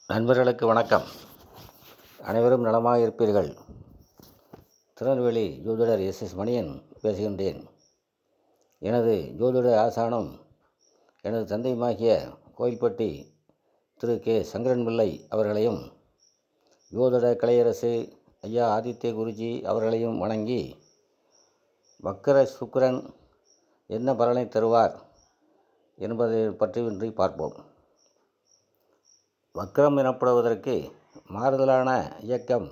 நண்பர்களுக்கு வணக்கம். அனைவரும் நலமாக இருப்பீர்கள். திருநெல்வேலி ஜோதிடர் எஸ் மணியன் பேசுகின்றேன். எனது ஜோதிட ஆசானும் எனது தந்தையுமாகிய கோயில்பட்டி திரு கே சங்கரன்பிள்ளை அவர்களையும் ஜோதிட கலையரசு ஐயா ஆதித்ய குருஜி அவர்களையும் வணங்கி, வக்கர சுக்கிரன் என்ன பலனை தருவார் என்பதை பற்றி இன்று பார்ப்போம். வக்ரம் எனப்படுவதற்கு மாறுதலான இயக்கம்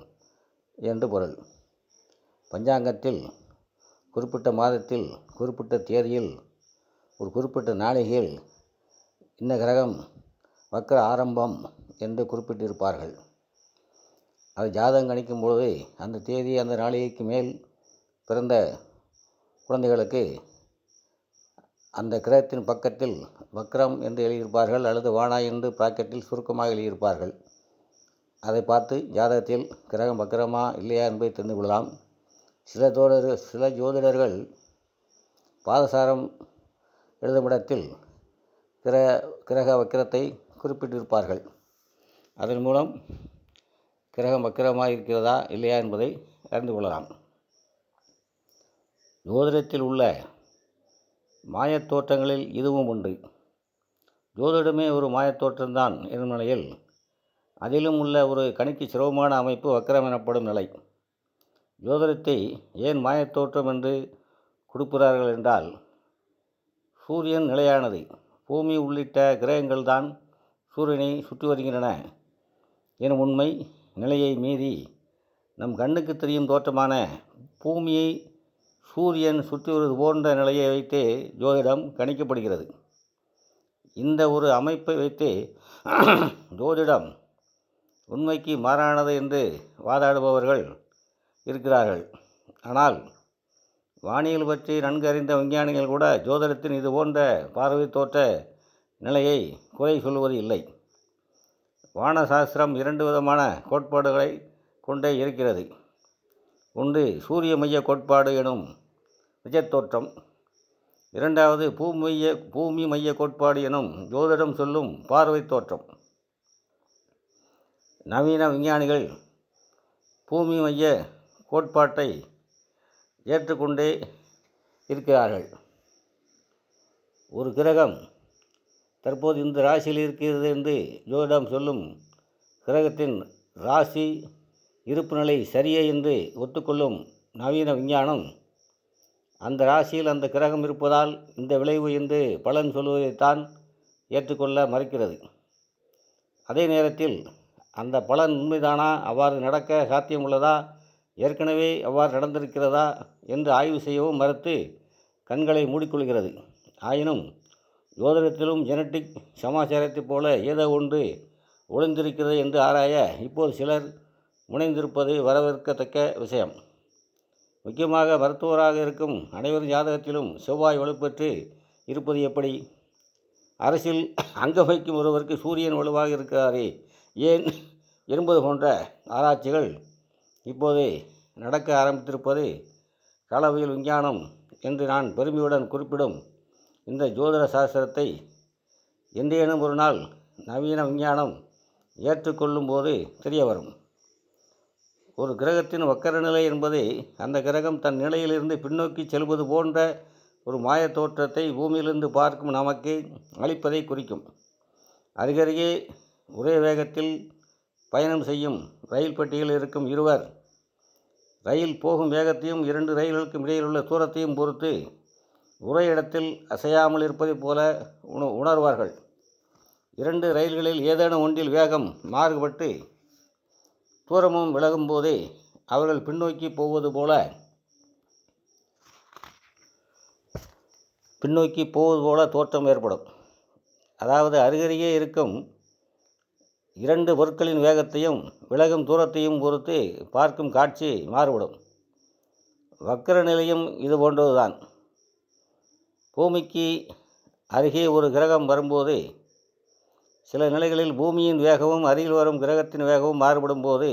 என்று பொருள். பஞ்சாங்கத்தில் குறிப்பிட்ட மாதத்தில் குறிப்பிட்ட தேதியில் ஒரு குறிப்பிட்ட நாளிகையில் இந்த கிரகம் வக்ர ஆரம்பம் என்று குறிப்பிட்டிருப்பார்கள். அது ஜாதகம் கணிக்கும் பொழுது அந்த தேதி அந்த நாளிகைக்கு மேல் பிறந்த குழந்தைகளுக்கு அந்த கிரகத்தின் பக்கத்தில் வக்ரம் என்று எழுதியிருப்பார்கள், அல்லது வானா என்று பிராக்கெட்டில் சுருக்கமாக எழுதியிருப்பார்கள். அதை பார்த்து ஜாதகத்தில் கிரகம் வக்ரமா இல்லையா என்பதை தெரிந்து கொள்ளலாம். சில ஜோதிடர்கள் பாதசாரம் எழுதுமிடத்தில் கிரக வக்கிரத்தை குறிப்பிட்டிருப்பார்கள். அதன் மூலம் கிரகம் வக்கிரமாக இருக்கிறதா இல்லையா என்பதை அறிந்து கொள்ளலாம். ஜோதிடத்தில் உள்ள மாயத்தோற்றங்களில் இதுவும் உண்டு. ஜோதிடமே ஒரு மாயத்தோற்றம்தான் என்னும் நிலையில் அதிலும் உள்ள ஒரு கணிக்கு சிரமமான அமைப்பு வக்ரம் எனப்படும் நிலை. ஜோதிடத்தை ஏன் மாயத்தோற்றம் என்று கொடுக்கிறார்கள் என்றால், சூரியன் நிலையானது, பூமி உள்ளிட்ட கிரகங்கள் தான் சூரியனை சுற்றி வருகின்றன எனும் உண்மை நிலையை மீறி நம் கண்ணுக்கு தெரியும் தோற்றமான பூமியை சூரியன் சுற்றி வருவது போன்ற நிலையை வைத்தே ஜோதிடம் கணிக்கப்படுகிறது. இந்த ஒரு அமைப்பை வைத்து ஜோதிடம் உண்மைக்கு மாறானது என்று வாதாடுபவர்கள் இருக்கிறார்கள். ஆனால் வானியல் பற்றி நன்கு அறிந்த விஞ்ஞானிகள் கூட ஜோதிடத்தின் இது போன்ற பார்வை தோற்ற நிலையை குறை சொல்வது இல்லை. வானசாஸ்திரம் 2 விதமான கோட்பாடுகளை கொண்டே இருக்கிறது. ஒன்று சூரிய மைய கோட்பாடு எனும் நிஜத்தோற்றம். இரண்டாவது பூமி மைய கோட்பாடு எனும் ஜோதிடம் சொல்லும் பார்வை தோற்றம். நவீன விஞ்ஞானிகள் பூமி மைய கோட்பாட்டை ஏற்றுக்கொண்டே இருக்கிறார்கள். ஒரு கிரகம் தற்போது இந்த ராசியில் இருக்கிறது என்று ஜோதிடம் சொல்லும் கிரகத்தின் ராசி இருப்பு நிலை சரியே என்று ஒத்துக்கொள்ளும் நவீன விஞ்ஞானம் அந்த ராசியில் அந்த கிரகம் இருப்பதால் இந்த விளைவு என்று பலன் சொல்வதைத்தான் ஏற்றுக்கொள்ள மறுக்கிறது. அதே நேரத்தில் அந்த பலன் உண்மைதானா, அவ்வாறு நடக்க சாத்தியம் உள்ளதா, ஏற்கனவே அவ்வாறு நடந்திருக்கிறதா என்று ஆய்வு செய்யவும் மறுத்து கண்களை மூடிக்கொள்கிறது. ஆயினும் ஜோதிடத்திலும் ஜெனட்டிக் சமாச்சாரத்தைப் போல ஏதோ ஒன்று ஒளிந்திருக்கிறது என்று ஆராய இப்போது சிலர் முனைந்திருப்பது வரவேற்கத்தக்க விஷயம். முக்கியமாக மருத்துவராக இருக்கும் அனைவரும் ஜாதகத்திலும் செவ்வாய் வலுப்பெற்று இருப்பது எப்படி? அரசில் அங்க வைக்கும் ஒருவருக்கு சூரியன் வலுவாக இருக்கிறாரே ஏன் என்பது போன்ற ஆராய்ச்சிகள் இப்போது நடக்க ஆரம்பித்திருப்பது களவியல் விஞ்ஞானம் என்று நான் பெருமையுடன் குறிப்பிடும் இந்த ஜோதிட சாஸ்திரத்தை என்றேனும் ஒரு நாள் நவீன விஞ்ஞானம் ஏற்றுக்கொள்ளும் போது தெரிய வரும். ஒரு கிரகத்தின் வக்கர நிலை என்பது அந்த கிரகம் தன் நிலையிலிருந்து பின்னோக்கி செல்வது போன்ற ஒரு மாயத் தோற்றத்தை பூமியிலிருந்து பார்க்கும் நமக்கு அளிப்பதை குறிக்கும். அருகருகே ஒரே வேகத்தில் பயணம் செய்யும் ரயில் பெட்டியில் இருக்கும் இருவர் ரயில் போகும் வேகத்தையும் 2 ரயில்களுக்கும் இடையில் உள்ள தூரத்தையும் பொறுத்து ஒரே இடத்தில் அசையாமல் இருப்பதைப் போல உணர்வார்கள். 2 ரயில்களில் ஏதேனும் ஒன்றில் வேகம் மாறுபட்டு தூரமும் விலகும் போதே அவர்கள் பின்னோக்கி போவது போல தோற்றம் ஏற்படும். அதாவது அருகருகே இருக்கும் 2 பொருட்களின் வேகத்தையும் விலகும் தூரத்தையும் பொறுத்து பார்க்கும் காட்சி மாறுபடும். வக்கர நிலையும் இது போன்றதுதான். பூமிக்கு அருகே ஒரு கிரகம் வரும்போது சில நிலைகளில் பூமியின் வேகமும் அருகில் வரும் கிரகத்தின் வேகமும் மாறுபடும் போது,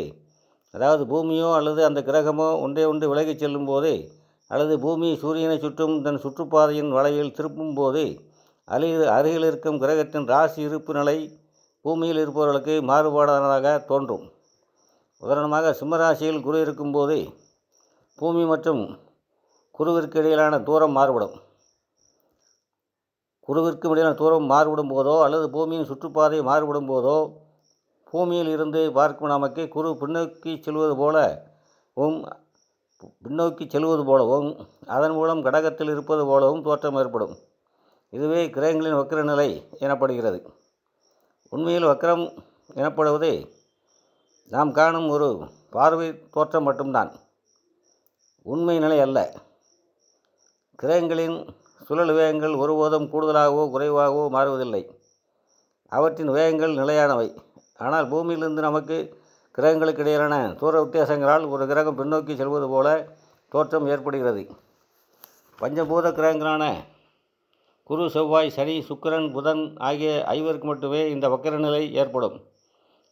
அதாவது பூமியோ அல்லது அந்த கிரகமோ ஒன்று விலகிச் செல்லும் போது, அல்லது பூமி சூரியனை சுற்றும் தன் சுற்றுப்பாதையின் வளைவில் திருப்பும் போது அருகில் இருக்கும் கிரகத்தின் ராசி இருப்பு நிலை பூமியில் இருப்பவர்களுக்கு மாறுபாடானதாக தோன்றும். உதாரணமாக, சிம்மராசியில் குரு இருக்கும்போது பூமி மற்றும் குருவிற்கு இடையிலான தூரம் மாறுபடும். குருவிற்கு இடையிலான தூரம் மாறுபடும் போதோ அல்லது பூமியின் சுற்றுப்பாதை மாறுபடும் போதோ பூமியில் இருந்து பார்க்கும் நமக்கு குரு பின்னோக்கி செல்வது போலவும் அதன் மூலம் கடகத்தில் இருப்பது போலவும் தோற்றம் ஏற்படும். இதுவே கிரகங்களின் வக்கிர நிலை எனப்படுகிறது. உண்மையில் வக்கிரம் எனப்படுவது நாம் காணும் ஒரு பார்வை தோற்றம் மட்டும்தான், உண்மை நிலை அல்ல. கிரகங்களின் சுழல் வேகங்கள் ஒருபோதும் கூடுதலாகவோ குறைவாகவோ மாறுவதில்லை. அவற்றின் வேகங்கள் நிலையானவை. ஆனால் பூமியிலிருந்து நமக்கு கிரகங்களுக்கு இடையிலான தூர வித்தியாசங்களால் ஒரு கிரகம் பின்னோக்கி செல்வது போல தோற்றம் ஏற்படுகிறது. பஞ்சபூத கிரகங்களான குரு, செவ்வாய், சனி, சுக்கிரன், புதன் ஆகிய 5 மட்டுமே இந்த வக்கிர நிலை ஏற்படும்.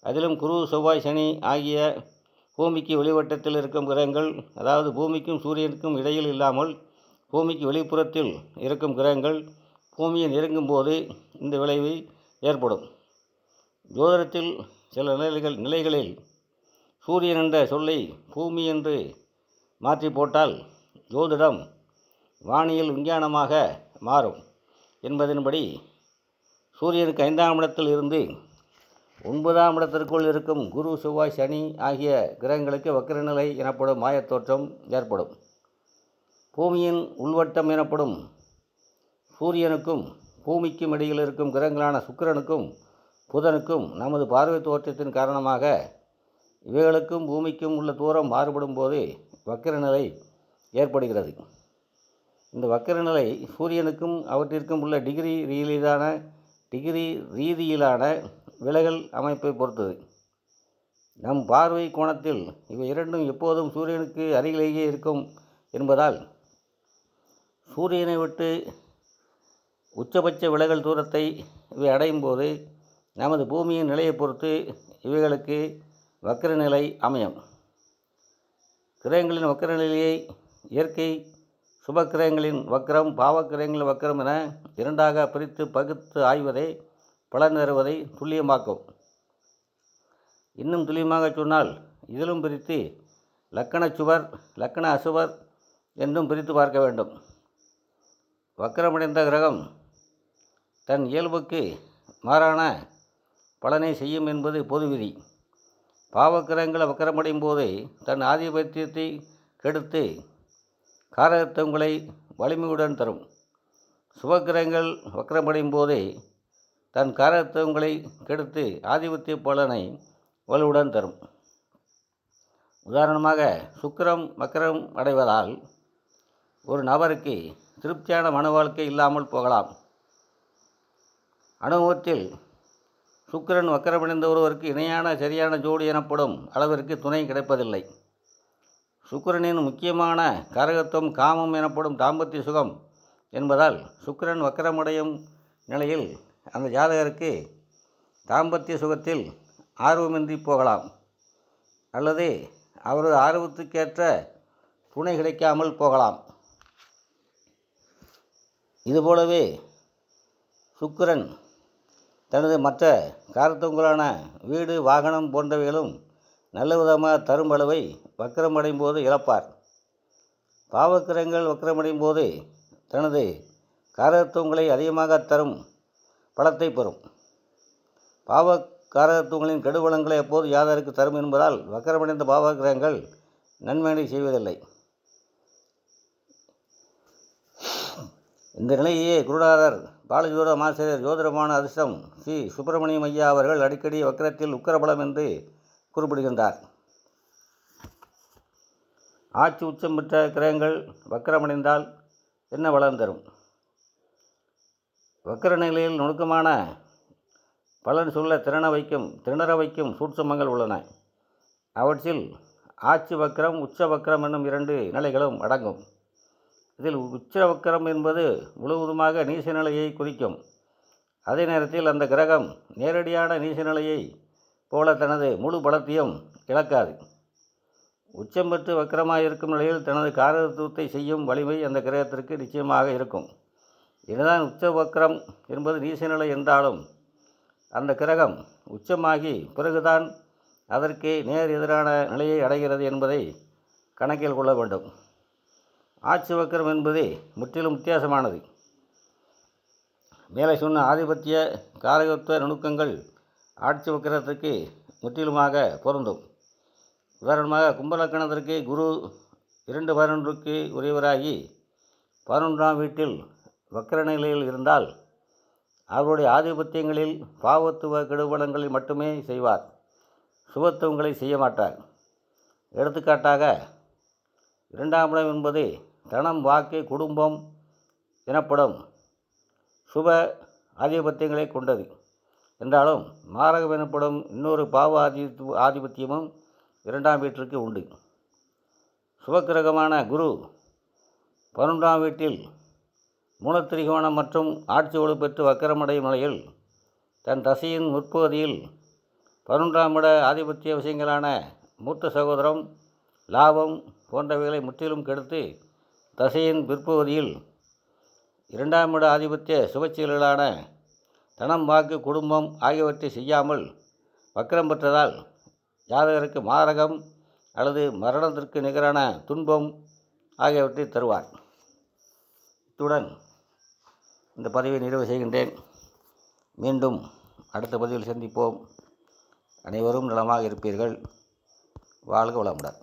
அதிலும் குரு, செவ்வாய், சனி ஆகிய பூமிக்கு வெளிவட்டத்தில் இருக்கும் கிரகங்கள், அதாவது பூமிக்கும் சூரியனுக்கும் இடையில் இல்லாமல் பூமிக்கு வெளிப்புறத்தில் இருக்கும் கிரகங்கள் பூமியை நெருங்கும் போது இந்த விளைவு ஏற்படும். ஜோதிடத்தில் சில நிலைகளில் சூரியன் என்ற சொல்லை பூமி என்று மாற்றி போட்டால் ஜோதிடம் வானியல் விஞ்ஞானமாக மாறும் என்பதன்படி சூரியனுக்கு 5ஆம் இடத்தில் இருந்து 9ஆம் இடத்திற்குள் இருக்கும் குரு, செவ்வாய், சனி ஆகிய கிரகங்களுக்கு வக்கிரநிலை எனப்படும் மாயத்தோற்றம் ஏற்படும். பூமியின் உள்வட்டம் எனப்படும் சூரியனுக்கும் பூமிக்கும் இடையில் இருக்கும் கிரகங்களான சுக்கிரனுக்கும் புதனுக்கும் நமது பார்வை தோற்றத்தின் காரணமாக இவைகளுக்கும் பூமிக்கும் உள்ள தூரம் மாறுபடும் போது வக்கிரநிலை ஏற்படுகிறது. இந்த வக்கிரநிலை சூரியனுக்கும் அவற்றிற்கும் உள்ள டிகிரி ரீதியிலான விலகல் அமைப்பை பொறுத்தது. நம் பார்வை கோணத்தில் இவை இரண்டும் எப்போதும் சூரியனுக்கு அருகிலேயே இருக்கும் என்பதால் சூரியனை விட்டு உச்சபட்ச விலகல் தூரத்தை இவை அடையும் போது நமது பூமியின் நிலையை பொறுத்து இவைகளுக்கு வக்கிரநிலை அமையும். கிரகங்களின் வக்கிரநிலையை இயற்கை சுபக்கிரகங்களின் வக்கிரம், பாவக்கிரகங்களின் வக்கிரம் என 2ஆக பிரித்து பகுத்து ஆய்வதை பலன் தருவதை துல்லியமாக்கும். இன்னும் துல்லியமாக சொன்னால் இதிலும் பிரித்து லக்கண சுவர், லக்கண அசுவர் என்றும் பிரித்து பார்க்க வேண்டும். வக்கிரமடைந்த கிரகம் தன் இயல்புக்கு மாறான பலனை செய்யும் என்பது பொது விதி. பாவக்கிரகங்கள் வக்கிரமடையும் போது தன் ஆதிபத்தியத்தை கெடுத்து காரகத்துவங்களை வலிமையுடன் தரும். சுபக்கிரகங்கள் வக்கிரமடையும் போதே தன் காரகத்துவங்களை கெடுத்து ஆதிபத்திய பலனை வலுவுடன் தரும். உதாரணமாக, சுக்கிரம் வக்கிரம் அடைவதால் ஒரு நபருக்கு திருப்தியான மன வாழ்க்கை இல்லாமல் போகலாம். அனுபவத்தில் சுக்கிரன் வக்கிரமடைந்த ஒருவருக்கு இணையான சரியான ஜோடி எனப்படும் அளவிற்கு துணை கிடைப்பதில்லை. சுக்கிரனின் முக்கியமான காரகத்துவம் காமம் எனப்படும் தாம்பத்திய சுகம் என்பதால் சுக்கிரன் வக்கிரமடையும் நிலையில் அந்த ஜாதகருக்கு தாம்பத்திய சுகத்தில் ஆர்வமின்றி போகலாம், அல்லது அவரது ஆர்வத்துக்கேற்ற துணை கிடைக்காமல் போகலாம். இதுபோலவே சுக்கிரன் தனது மற்ற காரத்துவங்களான வீடு, வாகனம் போன்றவைகளும் நல்ல விதமாக தரும் அளவை வக்கிரமடையும் போது இழப்பார். பாவக்கிரகங்கள் வக்கிரமடையும் போது தனது காரகத்துவங்களை அதிகமாக தரும் பலத்தை பெறும். பாவ காரகத்துவங்களின் கெடுபலங்களை அப்போது ஜாதகருக்கு தரும் என்பதால் வக்கிரமடைந்த பாவக்கிரகங்கள் நன்மையை செய்வதில்லை. இந்த நிலையே குருநாதர் பாலஜோதிடம் ஆசிரியர் ஜோதிடமான அதிர்ஷ்டம் ஸ்ரீ சுப்பிரமணியம் ஐயா அவர்கள் அடிக்கடி வக்கிரத்தில் உக்கிரபலம் என்று குறிப்பிடுகின்றார். ஆட்சி உச்சம் பெற்ற கிரகங்கள் வக்கிரமடைந்தால் என்ன பலன் தரும்? வக்கிர நிலையில் நுணுக்கமான பலன் சொல்ல திணற வைக்கும் சூட்சமங்கள் உள்ளன. அவற்றில் ஆட்சி வக்கிரம், உச்ச வக்கிரம் என்னும் 2 நிலைகளும் அடங்கும். இதில் உச்ச வக்கிரம் என்பது முழுவதுமாக நீச நிலையை குறிக்கும். அதே நேரத்தில் அந்த கிரகம் நேரடியான நீச நிலையை போல தனது முழு பலத்தையும் இழக்காது. உச்சம் பெற்று வக்கிரமாக இருக்கும் நிலையில் தனது காரகத்துவத்தை செய்யும் வலிமை அந்த கிரகத்திற்கு நிச்சயமாக இருக்கும். இதுதான் உச்ச வக்கிரம் என்பது நீச நிலை என்றாலும் அந்த கிரகம் உச்சமாகி பிறகுதான் அதற்கு நேர் எதிரான நிலையை அடைகிறது என்பதை கணக்கில் கொள்ள வேண்டும். ஆட்சி வக்கரம் என்பது முற்றிலும் வித்தியாசமானது. மேலே சொன்ன ஆதிபத்திய காரகத்துவ நுணுக்கங்கள் ஆட்சி வக்கரத்துக்கு முற்றிலுமாக பொருந்தும். உதாரணமாக கும்பலக்கணத்திற்கு குரு 2-11க்கு உரியவராகி 11ஆம் வீட்டில் வக்கர நிலையில் இருந்தால் அவருடைய ஆதிபத்தியங்களில் பாவத்துவ கெடுபலங்களை மட்டுமே செய்வார், சுபத்துவங்களை செய்ய மாட்டார். எடுத்துக்காட்டாக 2ஆம் இடம் என்பது தனம், வாக்கு, குடும்பம் எனப்படும் சுப ஆதிபத்தியங்களை கொண்டது என்றாலும் மாரகம் எனப்படும் இன்னொரு பாவ ஆதிபத்தியமும் 2ஆம் வீட்டிற்கு உண்டு. சுபக்கிரகமான குரு 11ஆம் வீட்டில் மூலத்திரிகோணம் மற்றும் ஆட்சி ஒளி பெற்று வக்கரமடையும் நிலையில் தன் தசையின் முற்பகுதியில் 11ஆம் இட ஆதிபத்திய விஷயங்களான மூத்த சகோதரம், லாபம் போன்றவைகளை முற்றிலும் கெடுத்து தசையின் பிற்பகுதியில் 2ஆம் இட ஆதிபத்திய சுபச்செயல்களான தனம், வாக்கு, குடும்பம் ஆகியவற்றை செய்யாமல் வக்கரம் பெற்றதால் ஜாதகருக்கு மாரகம் அல்லது மரணத்திற்கு நிகரான துன்பம் ஆகியவற்றை தருவார். இத்துடன் இந்த பதிவை நிறைவு செய்கின்றேன். மீண்டும் அடுத்த பதிவில் சந்திப்போம். அனைவரும் நலமாக இருப்பீர்கள். வாழ்க வளமுடன்.